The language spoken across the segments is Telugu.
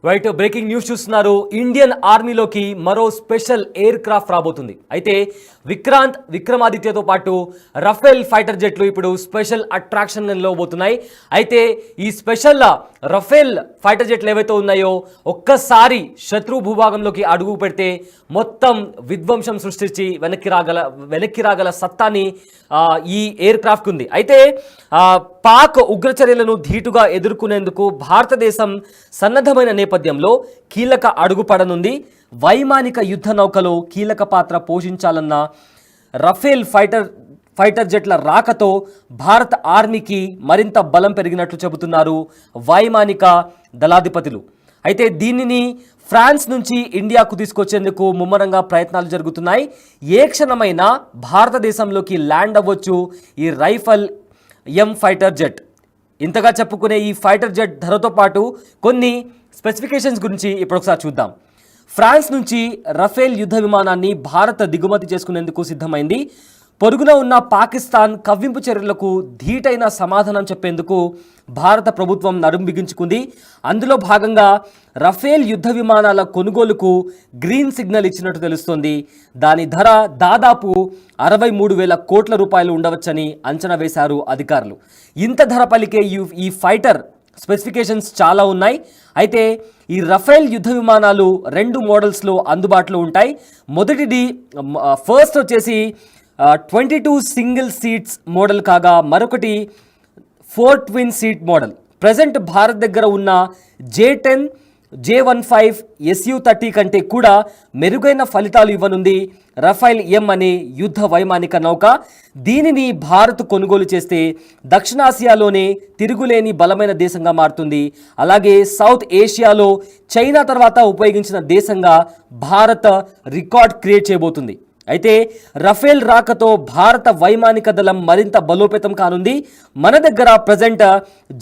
రైట్, బ్రేకింగ్ న్యూస్ చూస్తున్నారు. ఇండియన్ ఆర్మీలోకి మరో స్పెషల్ ఎయిర్ క్రాఫ్ట్ రాబోతుంది. అయితే విక్రమాదిత్యతో పాటు రఫేల్ ఫైటర్ జెట్లు ఇప్పుడు స్పెషల్ అట్రాక్షన్లో పోతున్నాయి. అయితే ఈ స్పెషల్ రఫేల్ ఫైటర్ జెట్లు ఏవైతే ఉన్నాయో ఒక్కసారి శత్రు భూభాగంలోకి అడుగు పెడితే మొత్తం విధ్వంసం సృష్టించి వెనక్కి రాగల సత్తాని ఈ ఎయిర్ క్రాఫ్ట్ ఉంది. అయితే పాక్ ఉగ్రచర్యలను ధీటుగా ఎదుర్కొనేందుకు భారతదేశం సన్నద్ధమైన నేపథ్యంలో కీలక అడుగు పడనుంది. వైమానిక యుద్ధ నౌకలో కీలక పాత్ర పోషించాలన్న రఫేల్ ఫైటర్ జెట్ల రాకతో భారత ఆర్మీకి మరింత బలం పెరిగినట్లు చెబుతున్నారు వైమానిక దళాధిపతులు. అయితే దీనిని ఫ్రాన్స్ నుంచి ఇండియాకు తీసుకొచ్చేందుకు ముమ్మరంగా ప్రయత్నాలు జరుగుతున్నాయి. ఏ క్షణమైనా భారతదేశంలోకి ల్యాండ్ అవ్వచ్చు ఈ రైఫల్ ఎం ఫైటర్ జెట్. ఇంతగా చెప్పుకునే ఈ ఫైటర్ జెట్ ధరతో పాటు కొన్ని స్పెసిఫికేషన్స్ గురించి ఇప్పుడు ఒకసారి చూద్దాం. ఫ్రాన్స్ నుంచి రఫేల్ యుద్ధ విమానాన్ని భారత్ దిగుమతి చేసుకునేందుకు సిద్ధమైంది. పొరుగున ఉన్న పాకిస్తాన్ కవ్వింపు చర్యలకు ధీటైన సమాధానం చెప్పేందుకు భారత ప్రభుత్వం నడుం బిగించుకుంది. అందులో భాగంగా రఫేల్ యుద్ధ విమానాల కొనుగోలుకు గ్రీన్ సిగ్నల్ ఇచ్చినట్టు తెలుస్తోంది. దాని ధర దాదాపు 63,000 కోట్ల రూపాయలు ఉండవచ్చని అంచనా వేశారు అధికారులు. ఇంత ధర పలికే ఈ ఫైటర్ స్పెసిఫికేషన్స్ చాలా ఉన్నాయి. అయితే ఈ రఫేల్ యుద్ధ విమానాలు 2 మోడల్స్లో అందుబాటులో ఉంటాయి. మొదటిది ఫస్ట్ వచ్చేసి 22 సింగిల్ సీట్స్ మోడల్ కాగా మరొకటి 4 twin seat model. Present Bharat దగ్గర ఉన్న J-10, J-15 Su-30 కంటే కూడా మెరుగైన ఫలితాలు ఇవ్వనుంది రఫేల్ ఎం అనే యుద్ధ వైమానిక నౌక. దీనిని భారత్ కొనుగోలు చేస్తే దక్షిణాసియాలోనే తిరుగులేని బలమైన దేశంగా మారుతుంది. అలాగే సౌత్ ఏషియాలో చైనా తర్వాత ఉపయోగించిన దేశంగా భారత్ రికార్డ్ క్రియేట్ చేయబోతుంది. అయితే రఫేల్ రాకతో భారత వైమానిక దళం మరింత బలోపేతం కానుంది. మన దగ్గర ప్రజెంట్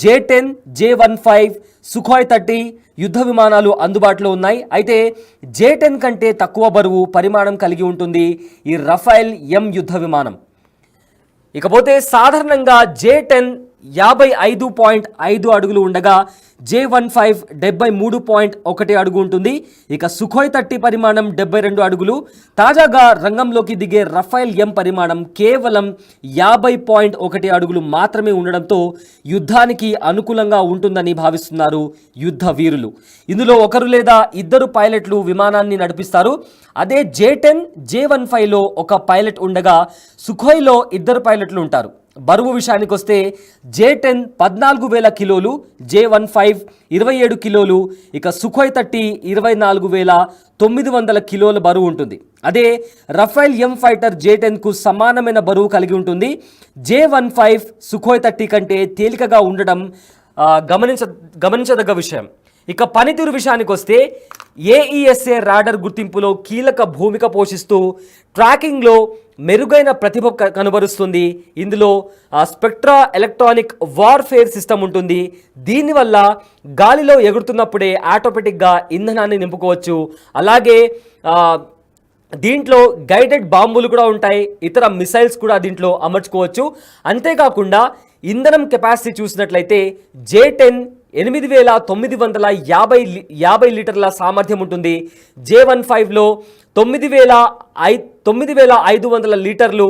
J-10, J-15, సుఖోయ్ 30 యుద్ధ విమానాలు అందుబాటులో ఉన్నాయి. అయితే J-10 కంటే తక్కువ బరువు పరిమాణం కలిగి ఉంటుంది ఈ రఫేల్ ఎం యుద్ధ విమానం. ఇకపోతే సాధారణంగా J-10 55.5 అడుగులు ఉండగా J-15 73.1 అడుగు ఉంటుంది. ఇక సుఖోయ్ 30 పరిమాణం 72 అడుగులు. తాజాగా రంగంలోకి దిగే రఫేల్ ఎం పరిమాణం కేవలం 50.1 అడుగులు మాత్రమే ఉండడంతో యుద్ధానికి అనుకూలంగా ఉంటుందని భావిస్తున్నారు యుద్ధ వీరులు. ఇందులో ఒకరు లేదా ఇద్దరు పైలట్లు విమానాన్ని నడిపిస్తారు. అదే J-10, J-15లో ఒక పైలట్ ఉండగా సుఖోయ్లో 2 పైలట్లు ఉంటారు. బరువు విషయానికి వస్తే J-10 14,000 కిలోలు, J-15 27 కిలోలు, ఇక సుఖోయ్ 30 24,900 కిలోల బరువు ఉంటుంది. అదే రఫేల్ ఎం ఫైటర్ J-10కు సమానమైన బరువు కలిగి ఉంటుంది. J-15 సుఖోయ్ 30 కంటే తేలికగా ఉండడం గమనించదగ్గ విషయం. ఇక పనితీరు విషయానికి వస్తే AESA రాడర్ గుర్తింపులో కీలక భూమిక పోషిస్తూ ట్రాకింగ్లో మెరుగైన ప్రతిభ కనబరుస్తుంది. ఇందులో స్పెక్ట్రా ఎలక్ట్రానిక్ వార్ఫేర్ సిస్టమ్ ఉంటుంది. దీనివల్ల గాలిలో ఎగురుతున్నప్పుడే ఆటోమేటిక్గా ఇంధనాన్ని నింపుకోవచ్చు. అలాగే దీంట్లో గైడెడ్ బాంబులు కూడా ఉంటాయి. ఇతర మిసైల్స్ కూడా దీంట్లో అమర్చుకోవచ్చు. అంతేకాకుండా ఇంధనం కెపాసిటీ చూసినట్లయితే J-10 8,950 లీటర్ల సామర్థ్యం ఉంటుంది. J-15లో 9,500 లీటర్లు.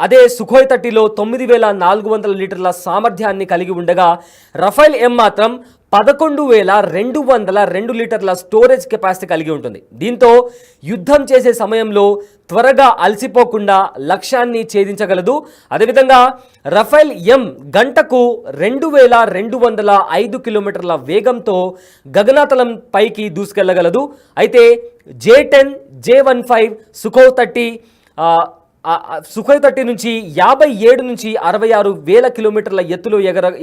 అదే సుఖోయ్ 30లో 9,400 లీటర్ల సామర్థ్యాన్ని కలిగి ఉండగా రఫేల్ ఎం మాత్రం 11,202 లీటర్ల స్టోరేజ్ కెపాసిటీ కలిగి ఉంటుంది. దీంతో యుద్ధం చేసే సమయంలో త్వరగా అలసిపోకుండా లక్ష్యాన్ని ఛేదించగలదు. అదేవిధంగా రఫేల్ ఎం గంటకు 2,205 కిలోమీటర్ల వేగంతో గగనతలం పైకి దూసుకెళ్లగలదు. అయితే J-10, J-15 సుఖోయ్ 30 నుంచి 57 నుంచి 66,000 కిలోమీటర్ల ఎత్తులో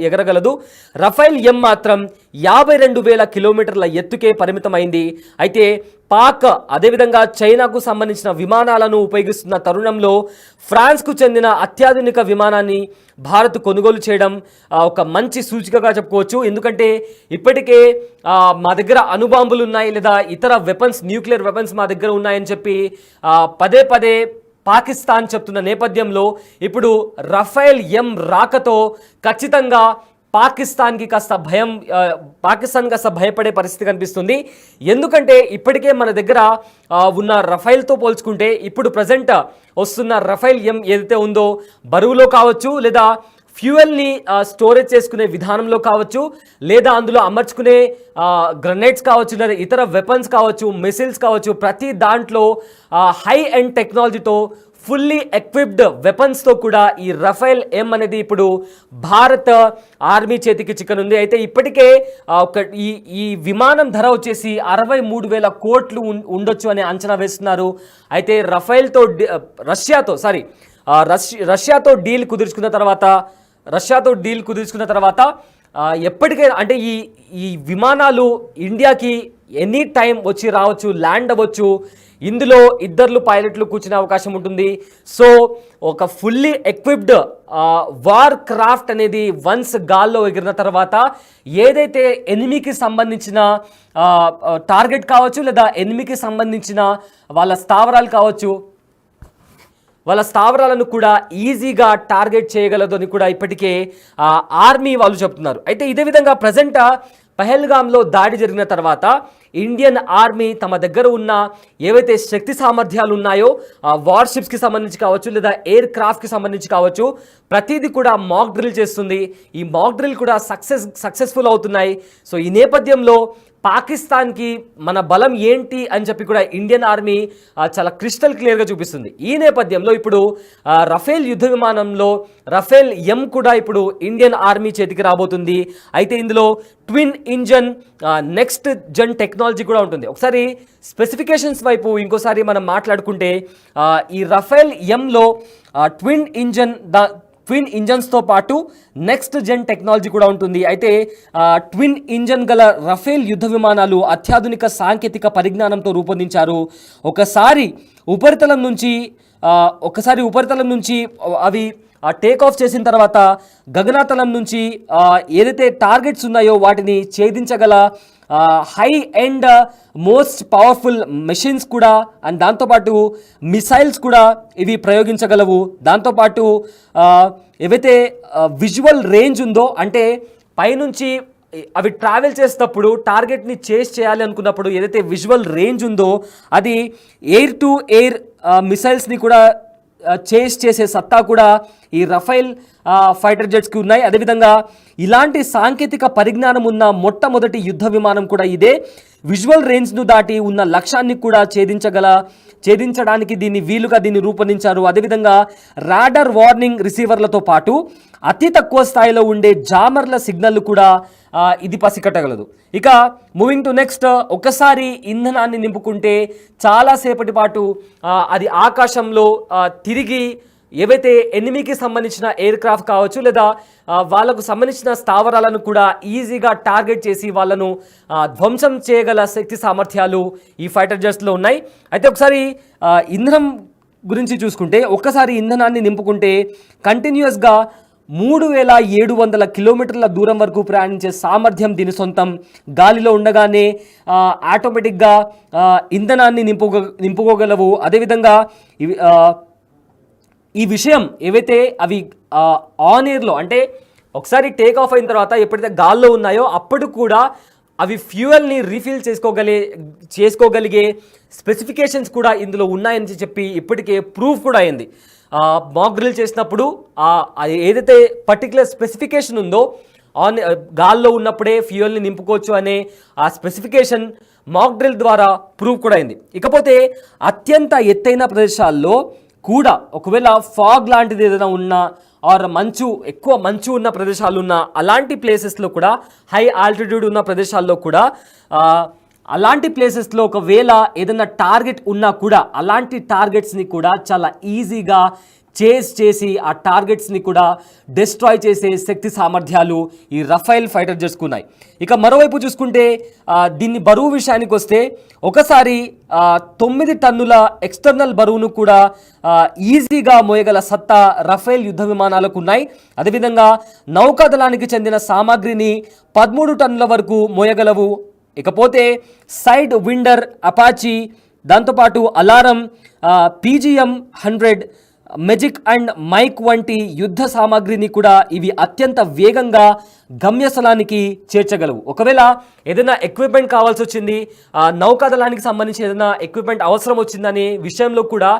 ఎగరగలదు. రఫేల్ ఎం మాత్రం 52,000 కిలోమీటర్ల ఎత్తుకే పరిమితమైంది. అయితే పాక్ అదేవిధంగా చైనాకు సంబంధించిన విమానాలను ఉపయోగిస్తున్న తరుణంలో ఫ్రాన్స్కు చెందిన అత్యాధునిక విమానాన్ని భారత్ కొనుగోలు చేయడం ఒక మంచి సూచికగా చెప్పుకోవచ్చు. ఎందుకంటే ఇప్పటికే మా దగ్గర అణుబాంబులు ఉన్నాయి లేదా ఇతర వెపన్స్, న్యూక్లియర్ వెపన్స్ మా దగ్గర ఉన్నాయని చెప్పి పదే పదే పాకిస్తాన్ చెప్తున్న నేపథ్యంలో ఇప్పుడు రఫేల్ ఎం రాకతో ఖచ్చితంగా పాకిస్తాన్కి కాస్త భయపడే పరిస్థితి కనిపిస్తుంది. ఎందుకంటే ఇప్పటికే మన దగ్గర ఉన్న రఫైల్తో పోల్చుకుంటే ఇప్పుడు ప్రజెంట్ వస్తున్న రఫైల్ M ఏదైతే ఉందో బరువులో కావచ్చు, లేదా ఫ్యూయల్ని స్టోరేజ్ చేసుకునే విధానంలో కావచ్చు, లేదా అందులో అమర్చుకునే గ్రనేడ్స్ కావచ్చు, లేదా ఇతర వెపన్స్ కావచ్చు, మిసైల్స్ కావచ్చు, ప్రతి దాంట్లో హై ఎండ్ టెక్నాలజీతో ఫుల్లీ ఎక్విప్డ్ వెపన్స్తో కూడా ఈ రఫైల్ M అనేది ఇప్పుడు భారత ఆర్మీ చేతికి చిక్కనుంది. అయితే ఇప్పటికే ఈ విమానం ధర వచ్చేసి 63,000 కోట్లు ఉండొచ్చు అని అంచనా వేస్తున్నారు. అయితే రఫైల్తో రష్యాతో డీల్ కుదుర్చుకున్న తర్వాత ఎప్పటికైనా అంటే ఈ విమానాలు ఇండియాకి ఎనీ టైం వచ్చి రావచ్చు, ల్యాండ్ అవ్వచ్చు. ఇందులో 2 పైలట్లు కూర్చునే అవకాశం ఉంటుంది. సో ఒక ఫుల్లీ ఎక్విప్డ్ వార్ క్రాఫ్ట్ అనేది వన్స్ గాల్లో ఎగిరిన తర్వాత ఏదైతే ఎనిమికి సంబంధించిన టార్గెట్ కావచ్చు, లేదా ఎనిమికి సంబంధించిన వాళ్ళ స్థావరాలను కూడా ఈజీగా టార్గెట్ చేయగలదు అని కూడా ఇప్పటికే ఆర్మీ వాళ్ళు చెప్తున్నారు. అయితే ఇదే విధంగా ప్రజెంట్ పహల్గామ్లో దాడి జరిగిన తర్వాత ఇండియన్ ఆర్మీ తమ దగ్గర ఉన్న ఏవైతే శక్తి సామర్థ్యాలు ఉన్నాయో వార్షిప్స్కి సంబంధించి కావచ్చు, లేదా ఎయిర్ క్రాఫ్ట్కి సంబంధించి కావచ్చు, ప్రతిదీ కూడా మాక్ డ్రిల్ చేస్తుంది. ఈ మాక్ డ్రిల్ కూడా సక్సెస్ఫుల్ అవుతున్నాయి. సో ఈ నేపథ్యంలో పాకిస్తాన్కి మన బలం ఏంటి అని చెప్పి కూడా ఇండియన్ ఆర్మీ చాలా క్రిస్టల్ క్లియర్గా చూపిస్తుంది. ఈ నేపథ్యంలో ఇప్పుడు రఫేల్ యుద్ధ విమానంలో రఫేల్ M కూడా ఇప్పుడు ఇండియన్ ఆర్మీ చేతికి రాబోతుంది. అయితే ఇందులో twin engine next Jan technology కూడా ఉంటుంది. ఒకసారి స్పెసిఫికేషన్స్ వైపు ఇంకోసారి మనం మాట్లాడుకుంటే ఈ రఫేల్ Mలో ట్విన్ ఇంజన్స్తో పాటు నెక్స్ట్ జెన్ టెక్నాలజీ కూడా ఉంటుంది. అయితే ట్విన్ ఇంజన్ గల రఫేల్ యుద్ధ విమానాలు అత్యాధునిక సాంకేతిక పరిజ్ఞానంతో రూపొందించారు. ఒకసారి ఉపరితలం నుంచి అవి టేక్ ఆఫ్ చేసిన తర్వాత గగనతలం నుంచి ఏదైతే టార్గెట్స్ ఉన్నాయో వాటిని ఛేదించగల high and most powerful machines కూడా, అండ్ దాంతోపాటు మిసైల్స్ కూడా ఇవి ప్రయోగించగలవు. దాంతోపాటు ఏవైతే విజువల్ రేంజ్ ఉందో, అంటే పైనుంచి అవి ట్రావెల్ చేసేటప్పుడు టార్గెట్ని చేజ్ చేయాలి అనుకున్నప్పుడు ఏదైతే విజువల్ రేంజ్ ఉందో అది ఎయిర్ టు ఎయిర్ మిసైల్స్ని కూడా చేజ్ చేసే సత్తా కూడా ఈ రఫైల్ ఫైటర్ జెట్స్కి ఉన్నాయి. అదేవిధంగా ఇలాంటి సాంకేతిక పరిజ్ఞానం ఉన్న మొట్టమొదటి యుద్ధ విమానం కూడా ఇదే. విజువల్ రేంజ్ను దాటి ఉన్న లక్ష్యాన్ని కూడా ఛేదించడానికి దీన్ని రూపొందించారు. అదేవిధంగా రాడర్ వార్నింగ్ రిసీవర్లతో పాటు అతి తక్కువ స్థాయిలో ఉండే జామర్ల సిగ్నల్ కూడా ఇది పసికట్టగలదు. ఇక మూవింగ్ టు నెక్స్ట్, ఒకసారి ఇంధనాన్ని నింపుకుంటే చాలాసేపటి పాటు అది ఆకాశంలో తిరిగి ఏవైతే ఎనిమికి సంబంధించిన ఎయిర్ క్రాఫ్ట్ కావచ్చు, లేదా వాళ్ళకు సంబంధించిన స్థావరాలను కూడా ఈజీగా టార్గెట్ చేసి వాళ్ళను ధ్వంసం చేయగల శక్తి సామర్థ్యాలు ఈ ఫైటర్ జెట్స్లో ఉన్నాయి. అయితే ఒకసారి ఇంధనం గురించి చూసుకుంటే, ఒక్కసారి ఇంధనాన్ని నింపుకుంటే కంటిన్యూస్గా 3,700 కిలోమీటర్ల దూరం వరకు ప్రయాణించే సామర్థ్యం దీని సొంతం. గాలిలో ఉండగానే ఆటోమేటిక్గా ఇంధనాన్ని నింపుకోగలవు. అదేవిధంగా ఈ విషయం ఏవైతే అవి ఆన్ ఎయిర్లో, అంటే ఒకసారి టేక్ ఆఫ్ అయిన తర్వాత ఎప్పుడైతే గాల్లో ఉన్నాయో అప్పుడు కూడా అవి ఫ్యూయల్ని రీఫిల్ చేసుకోగలిగే స్పెసిఫికేషన్స్ కూడా ఇందులో ఉన్నాయని చెప్పి ఇప్పటికే ప్రూఫ్ కూడా అయింది. మాక్ డ్రిల్ చేసినప్పుడు ఏదైతే పర్టికులర్ స్పెసిఫికేషన్ ఉందో గాల్లో ఉన్నప్పుడే ఫ్యూయల్ని నింపుకోవచ్చు అనే ఆ స్పెసిఫికేషన్ మాక్ డ్రిల్ ద్వారా ప్రూఫ్ కూడా అయింది. ఇకపోతే అత్యంత ఎత్తైన ప్రదేశాల్లో కూడా ఒకవేళ ఫాగ్ లాంటిది ఏదైనా ఉన్నా ఆర్ ఎక్కువ మంచు ఉన్న ప్రదేశాలు ఉన్న అలాంటి ప్లేసెస్లో కూడా, హై ఆల్టిట్యూడ్ ఉన్న ప్రదేశాల్లో కూడా, అలాంటి ప్లేసెస్లో ఒకవేళ ఏదైనా టార్గెట్ ఉన్నా కూడా అలాంటి టార్గెట్స్ని కూడా చాలా ఈజీగా చేజ్ చేసి ఆ టార్గెట్స్ని కూడా డిస్ట్రాయ్ చేసే శక్తి సామర్థ్యాలు ఈ రఫైల్ ఫైటర్ జెట్స్కు ఉన్నాయి. ఇక మరోవైపు చూసుకుంటే దీన్ని బరువు విషయానికి వస్తే, ఒకసారి 9 టన్నుల ఎక్స్టర్నల్ బరువును కూడా ఈజీగా మోయగల సత్తా రఫేల్ యుద్ధ విమానాలకు ఉన్నాయి. అదేవిధంగా నౌకాదళానికి చెందిన సామాగ్రిని 13 టన్నుల వరకు మోయగలవు. ఇకపోతే సైడ్ విండర్ అపాచీ, దాంతోపాటు అలారం, PGM-100 మెజిక్ అండ్ మైక్ వంటి యుద్ధ సామాగ్రిని కూడా ఇవి అత్యంత వేగంగా గమ్యస్థలానికి చేర్చగలవు. ఒకవేళ ఏదైనా ఎక్విప్మెంట్ కావాల్సి వచ్చింది, నౌకాదళానికి సంబంధించి ఏదైనా ఎక్విప్మెంట్ అవసరం వచ్చిందనే విషయంలో కూడా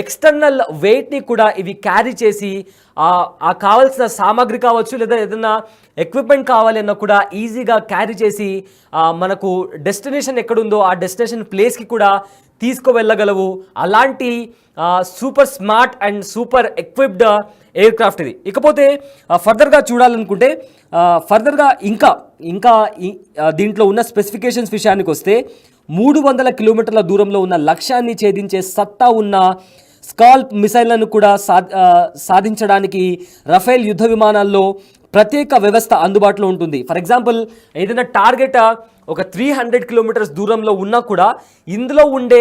ఎక్స్టర్నల్ వెయిట్ని కూడా ఇవి క్యారీ చేసి ఆ కావాల్సిన సామాగ్రి కావచ్చు లేదా ఏదైనా ఎక్విప్మెంట్ కావాలి అన్నా కూడా ఈజీగా క్యారీ చేసి మనకు డెస్టినేషన్ ఎక్కడుందో ఆ డెస్టినేషన్ ప్లేస్కి కూడా తీసుకువెళ్ళగలవు. అలాంటి super smart and super equipped air craft ఇది. ఇకపోతే ఫర్దర్గా చూడాలనుకుంటే ఫర్దర్గా ఇంకా దీంట్లో ఉన్న స్పెసిఫికేషన్స్ విషయానికి వస్తే 300 కిలోమీటర్ల దూరంలో ఉన్న లక్ష్యాన్ని ఛేదించే సత్తా ఉన్న స్కాల్ప్ మిసైళ్లను కూడా సాధించడానికి రఫేల్ యుద్ధ విమానాల్లో ప్రత్యేక వ్యవస్థ అందుబాటులో ఉంటుంది. ఫర్ ఎగ్జాంపుల్ ఏదైనా టార్గెట్ ఒక 300 కిలోమీటర్స్ దూరంలో ఉన్నా కూడా ఇందులో ఉండే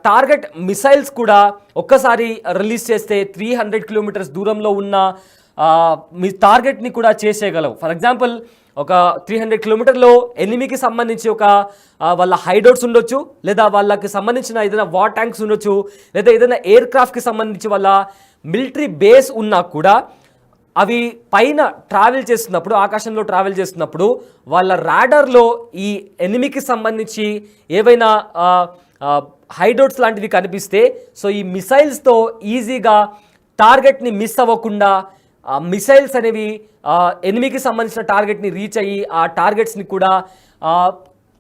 టార్గెట్ మిసైల్స్ కూడా ఒక్కసారి రిలీజ్ చేస్తే 300 కిలోమీటర్స్ దూరంలో ఉన్న మీ టార్గెట్ని కూడా చేసేయగలవు. ఫర్ ఎగ్జాంపుల్ ఒక 300 కిలోమీటర్లో ఎనిమికి సంబంధించి ఒక వాళ్ళ హైడౌట్స్ ఉండొచ్చు, లేదా వాళ్ళకి సంబంధించిన ఏదైనా వార్ ట్యాంక్స్ ఉండొచ్చు, లేదా ఏదైనా ఎయిర్ క్రాఫ్ట్కి సంబంధించి వాళ్ళ మిలిటరీ బేస్ ఉన్నా కూడా అవి పైన ట్రావెల్ చేస్తున్నప్పుడు, ఆకాశంలో ట్రావెల్ చేస్తున్నప్పుడు వాళ్ళ రాడర్లో ఈ ఎనిమికి సంబంధించి ఏవైనా హైడౌట్స్ లాంటివి కనిపిస్తే సో ఈ మిసైల్స్తో ఈజీగా టార్గెట్ని మిస్ అవ్వకుండా మిసైల్స్ అనేవి ఎనిమికి సంబంధించిన టార్గెట్ని రీచ్ అయ్యి ఆ టార్గెట్స్ని కూడా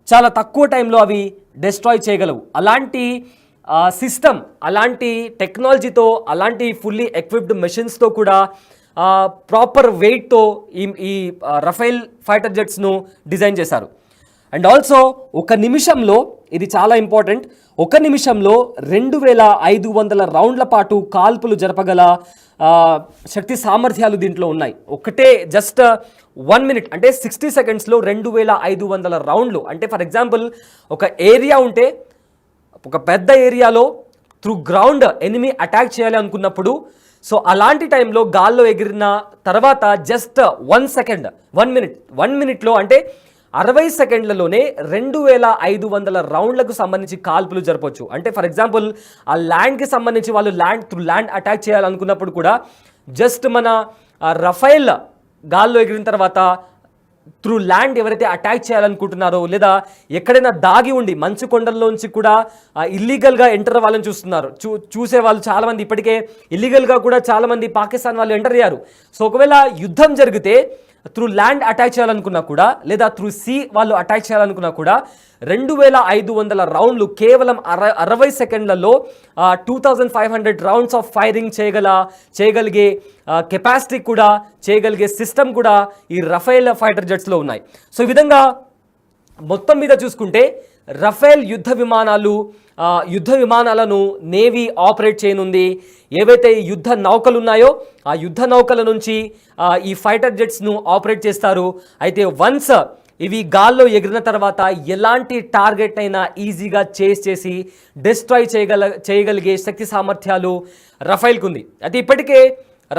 చాలా తక్కువ టైంలో అవి డిస్ట్రాయ్ చేయగలవు. అలాంటి సిస్టమ్, అలాంటి టెక్నాలజీతో, అలాంటి ఫుల్లీ ఎక్విప్డ్ మెషిన్స్తో కూడా ప్రాపర్ వెయిట్తో ఈ రఫేల్ ఫైటర్ జెట్స్ను డిజైన్ చేశారు. అండ్ ఆల్సో ఒక నిమిషంలో, ఇది చాలా ఇంపార్టెంట్, ఒక నిమిషంలో 2500 రౌండ్ల పాటు కాల్పులు జరపగల శక్తి సామర్థ్యాలు దీంట్లో ఉన్నాయి. ఒకటే జస్ట్ 1 మినిట్ అంటే 60 సెకండ్స్లో 2500 రౌండ్లు. అంటే ఫర్ ఎగ్జాంపుల్ ఒక ఏరియా ఉంటే, ఒక పెద్ద ఏరియాలో త్రూ గ్రౌండ్ ఎనిమి అటాక్ చేయాలి అనుకున్నప్పుడు సో అలాంటి టైంలో గాల్లో ఎగిరిన తర్వాత జస్ట్ 1 మినిట్లో అంటే 60 సెకండ్లలోనే 2500 రౌండ్లకు సంబంధించి కాల్పులు జరపవచ్చు. అంటే ఫర్ ఎగ్జాంపుల్ ఆ ల్యాండ్కి సంబంధించి వాళ్ళు ల్యాండ్ అటాక్ చేయాలనుకున్నప్పుడు కూడా జస్ట్ మన రఫేల్ గాల్లో ఎగిరిన తర్వాత త్రూ ల్యాండ్ ఎవరైతే అటాక్ చేయాలనుకుంటున్నారో, లేదా ఎక్కడైనా దాగి ఉండి మంచు కొండల్లోంచి కూడా ఇల్లీగల్గా ఎంటర్ అవ్వాలని చూసే వాళ్ళు చాలామంది ఇప్పటికే ఇల్లీగల్గా కూడా చాలామంది పాకిస్తాన్ వాళ్ళు ఎంటర్ అయ్యారు. సో ఒకవేళ యుద్ధం జరిగితే త్రూ ల్యాండ్ అటాక్ చేయాలనుకున్నా కూడా, లేదా త్రూ సీ వాళ్ళు అటాక్ చేయాలనుకున్నా కూడా 2500 రౌండ్లు కేవలం 60 సెకండ్లలో 2500 రౌండ్స్ ఆఫ్ ఫైరింగ్ చేయగలిగే కెపాసిటీ కూడా, చేయగలిగే సిస్టమ్ కూడా ఈ రఫేల్ ఫైటర్ జెట్స్లో ఉన్నాయి. సో ఈ విధంగా మొత్తం మీద చూసుకుంటే రఫేల్ యుద్ధ విమానాలను నేవీ ఆపరేట్ చేయనుంది. ఏవైతే యుద్ధ నౌకలు ఉన్నాయో ఆ యుద్ధ నౌకల నుంచి ఈ ఫైటర్ జెట్స్ను ఆపరేట్ చేస్తారు. అయితే వన్స్ ఇవి గాల్లో ఎగిరిన తర్వాత ఎలాంటి టార్గెట్ అయినా ఈజీగా చేసి డిస్ట్రాయ్ చేయగలిగే శక్తి సామర్థ్యాలు రఫేల్కు ఉంది. అయితే ఇప్పటికే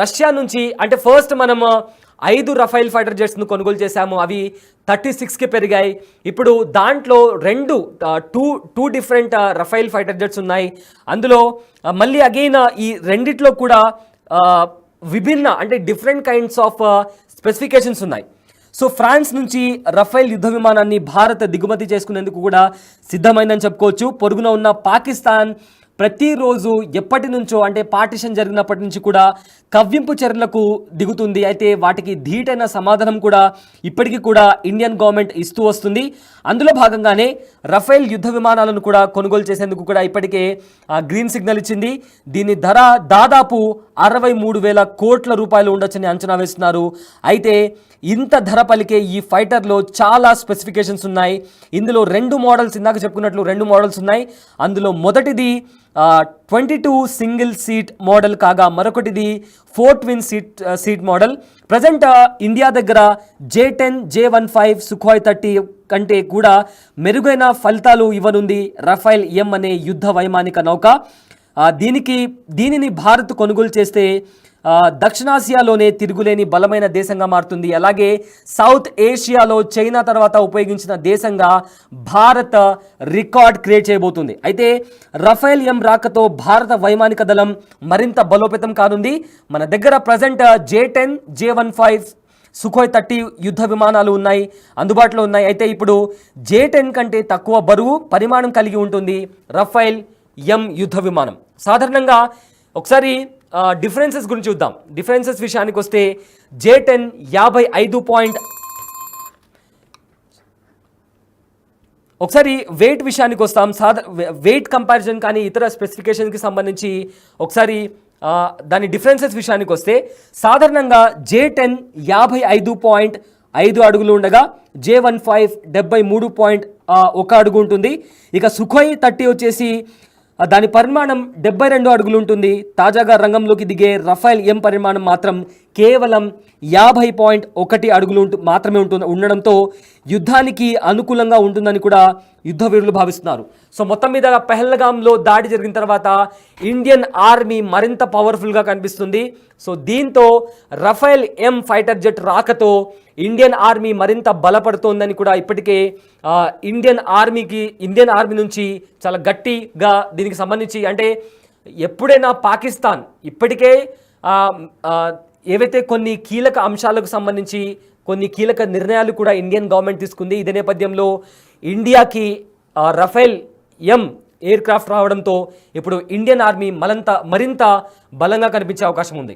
రష్యా నుంచి అంటే ఫస్ట్ మనం 5 రఫేల్ ఫైటర్ జెట్స్ను కొనుగోలు చేశాము. అవి 36కి పెరిగాయి. ఇప్పుడు దాంట్లో two different Rafale fighter jets ఉన్నాయి. అందులో మళ్ళీ అగైన్ ఈ రెండిట్లో కూడా విభిన్న అంటే డిఫరెంట్ కైండ్స్ ఆఫ్ స్పెసిఫికేషన్స్ ఉన్నాయి. సో ఫ్రాన్స్ నుంచి రఫేల్ యుద్ధ విమానాన్ని భారత్ దిగుమతి చేసుకునేందుకు కూడా సిద్ధమైందని చెప్పుకోవచ్చు. పొరుగున ఉన్న పాకిస్తాన్ ప్రతిరోజు ఎప్పటి నుంచో అంటే పార్టిషన్ జరిగినప్పటి నుంచి కూడా కవ్వింపు చర్యలకు దిగుతుంది. అయితే వాటికి ధీటైన సమాధానం కూడా ఇప్పటికీ కూడా ఇండియన్ గవర్నమెంట్ ఇస్తూ వస్తుంది. అందులో భాగంగానే రఫేల్ యుద్ధ విమానాలను కూడా కొనుగోలు చేసేందుకు కూడా ఇప్పటికే గ్రీన్ సిగ్నల్ ఇచ్చింది. దీని ధర దాదాపు 63,000 కోట్ల రూపాయలు ఉండొచ్చని అంచనా వేస్తున్నారు. అయితే ఇంత ధర పలికే ఈ ఫైటర్లో చాలా స్పెసిఫికేషన్స్ ఉన్నాయి. ఇందులో 2 మోడల్స్, ఇందాక చెప్పుకున్నట్లు 2 మోడల్స్ ఉన్నాయి. అందులో మొదటిది 22 సింగిల్ సీట్ మోడల్ కాగా మరొకటిది 4 twin seat model. Present India దగ్గర J-10, J-15 సుఖోయ్ 30 కంటే కూడా మెరుగైన ఫలితాలు ఇవ్వనుంది రఫేల్ ఎం అనే యుద్ధ వైమానిక నౌక. దీనిని భారత్ కొనుగోలు చేస్తే దక్షిణాసియాలోనే తిరుగులేని బలమైన దేశంగా మారుతుంది. అలాగే సౌత్ ఏషియాలో చైనా తర్వాత ఉపయోగించిన దేశంగా భారత్ రికార్డ్ క్రియేట్ చేయబోతుంది. అయితే రఫేల్ ఎం రాకతో భారత వైమానిక దళం మరింత బలోపేతం కానుంది. మన దగ్గర ప్రజెంట్ J-10, J-15 సుఖోయ్ 30 యుద్ధ విమానాలు ఉన్నాయి, అందుబాటులో ఉన్నాయి. అయితే ఇప్పుడు J-10 కంటే తక్కువ బరువు పరిమాణం కలిగి ఉంటుంది రఫేల్ ఎం యుద్ధ విమానం. సాధారణంగా ఒకసారి డిఫరెన్సెస్ గురించి చూద్దాం. డిఫరెన్సెస్ విషయానికి వస్తే J-10 55 ఒకసారి వెయిట్ విషయానికి వస్తాం. వెయిట్ కంపారిజన్ కానీ ఇతర స్పెసిఫికేషన్కి సంబంధించి ఒకసారి దాని డిఫరెన్సెస్ విషయానికి వస్తే సాధారణంగా J-10 55.5 అడుగులు ఉండగా J-15 73.1 అడుగు ఉంటుంది. ఇక సుఖోయ్ 30 వచ్చేసి దాని పరిమాణం 72 అడుగులు ఉంటుంది. తాజాగా రంగంలోకి దిగే రఫేల్ ఎం పరిమాణం మాత్రం కేవలం 50.1 అడుగులు మాత్రమే ఉండడంతో యుద్ధానికి అనుకూలంగా ఉంటుందని కూడా యుద్ధ వీరులు భావిస్తున్నారు. సో మొత్తం మీద పెహల్గాంలో దాడి జరిగిన తర్వాత ఇండియన్ ఆర్మీ మరింత పవర్ఫుల్గా కనిపిస్తుంది. సో దీంతో రఫేల్ ఎం ఫైటర్ జెట్ రాకతో ఇండియన్ ఆర్మీ మరింత బలపడుతోందని కూడా ఇప్పటికే ఇండియన్ ఆర్మీ నుంచి చాలా గట్టిగా దీనికి సంబంధించి అంటే ఎప్పుడైనా పాకిస్తాన్ ఇప్పటికే ఏవైతే కొన్ని కీలక అంశాలకు సంబంధించి కొన్ని కీలక నిర్ణయాలు కూడా ఇండియన్ గవర్నమెంట్ తీసుకుంది. ఇదే నేపథ్యంలో ఇండియాకి రఫేల్ ఎం ఎయిర్ క్రాఫ్ట్ రావడంతో ఇప్పుడు ఇండియన్ ఆర్మీ మరింత బలంగా కనిపించే అవకాశం ఉంది.